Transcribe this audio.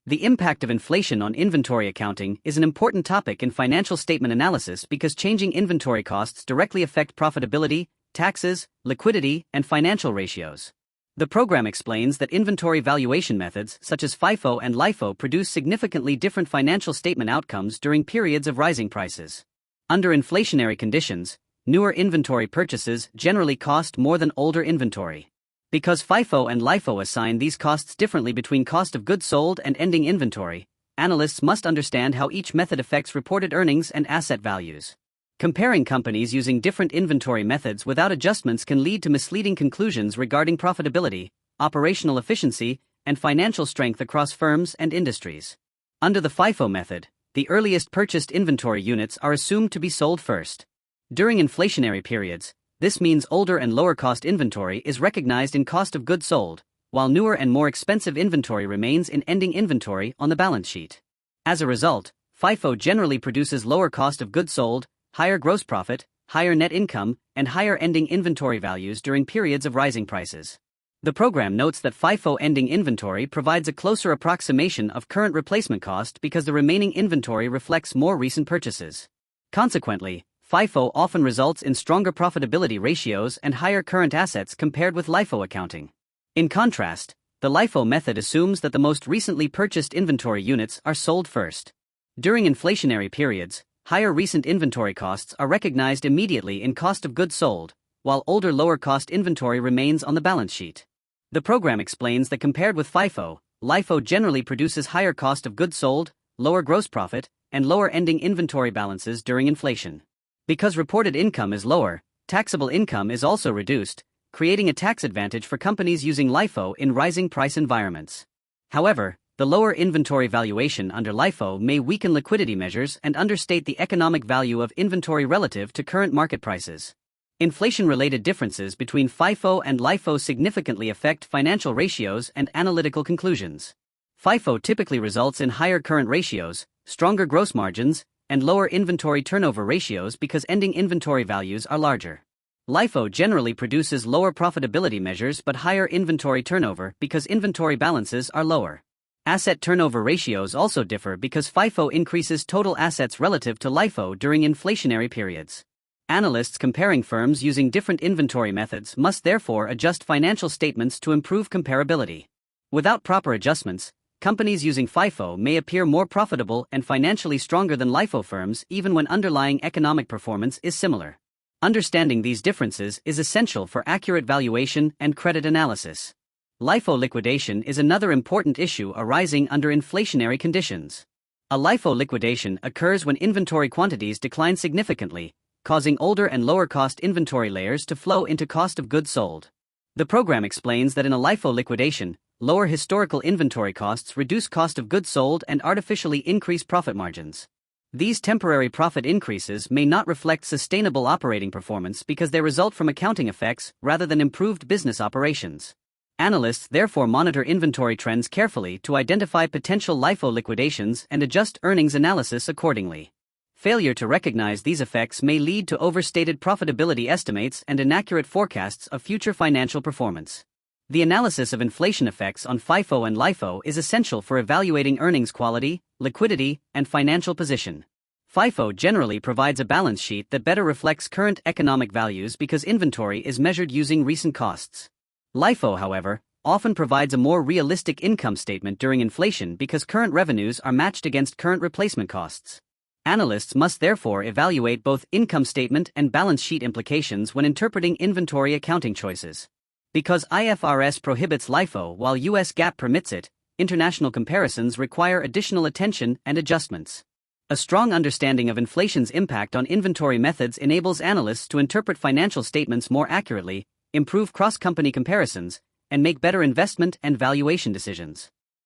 The impact of inflation on inventory accounting is an important topic in financial statement analysis because changing inventory costs directly affect profitability, taxes, liquidity, and financial ratios. The program explains that inventory valuation methods such as FIFO and LIFO produce significantly different financial statement outcomes during periods of rising prices. Under inflationary conditions, newer inventory purchases generally cost more than older inventory. Because FIFO and LIFO assign these costs differently between cost of goods sold and ending inventory, analysts must understand how each method affects reported earnings and asset values. Comparing companies using different inventory methods without adjustments can lead to misleading conclusions regarding profitability, operational efficiency, and financial strength across firms and industries. Under the FIFO method, the earliest purchased inventory units are assumed to be sold first. During inflationary periods, this means older and lower-cost inventory is recognized in cost of goods sold, while newer and more expensive inventory remains in ending inventory on the balance sheet. As a result, FIFO generally produces lower cost of goods sold, higher gross profit, higher net income, and higher ending inventory values during periods of rising prices. The program notes that FIFO ending inventory provides a closer approximation of current replacement cost because the remaining inventory reflects more recent purchases. Consequently, FIFO often results in stronger profitability ratios and higher current assets compared with LIFO accounting. In contrast, the LIFO method assumes that the most recently purchased inventory units are sold first. During inflationary periods, higher recent inventory costs are recognized immediately in cost of goods sold, while older lower-cost inventory remains on the balance sheet. The program explains that compared with FIFO, LIFO generally produces higher cost of goods sold, lower gross profit, and lower ending inventory balances during inflation. Because reported income is lower, taxable income is also reduced, creating a tax advantage for companies using LIFO in rising price environments. However, the lower inventory valuation under LIFO may weaken liquidity measures and understate the economic value of inventory relative to current market prices. Inflation-related differences between FIFO and LIFO significantly affect financial ratios and analytical conclusions. FIFO typically results in higher current ratios, stronger gross margins, and lower inventory turnover ratios because ending inventory values are larger. LIFO generally produces lower profitability measures but higher inventory turnover because inventory balances are lower. Asset turnover ratios also differ because FIFO increases total assets relative to LIFO during inflationary periods. Analysts comparing firms using different inventory methods must therefore adjust financial statements to improve comparability. Without proper adjustments, companies using FIFO may appear more profitable and financially stronger than LIFO firms even when underlying economic performance is similar. Understanding these differences is essential for accurate valuation and credit analysis. LIFO liquidation is another important issue arising under inflationary conditions. A LIFO liquidation occurs when inventory quantities decline significantly, causing older and lower-cost inventory layers to flow into cost of goods sold. The program explains that in a LIFO liquidation, lower historical inventory costs reduce cost of goods sold and artificially increase profit margins. These temporary profit increases may not reflect sustainable operating performance because they result from accounting effects rather than improved business operations. Analysts therefore monitor inventory trends carefully to identify potential LIFO liquidations and adjust earnings analysis accordingly. Failure to recognize these effects may lead to overstated profitability estimates and inaccurate forecasts of future financial performance. The analysis of inflation effects on FIFO and LIFO is essential for evaluating earnings quality, liquidity, and financial position. FIFO generally provides a balance sheet that better reflects current economic values because inventory is measured using recent costs. LIFO, however, often provides a more realistic income statement during inflation because current revenues are matched against current replacement costs. Analysts must therefore evaluate both income statement and balance sheet implications when interpreting inventory accounting choices. Because IFRS prohibits LIFO while US GAAP permits it, international comparisons require additional attention and adjustments. A strong understanding of inflation's impact on inventory methods enables analysts to interpret financial statements more accurately, improve cross-company comparisons, and make better investment and valuation decisions.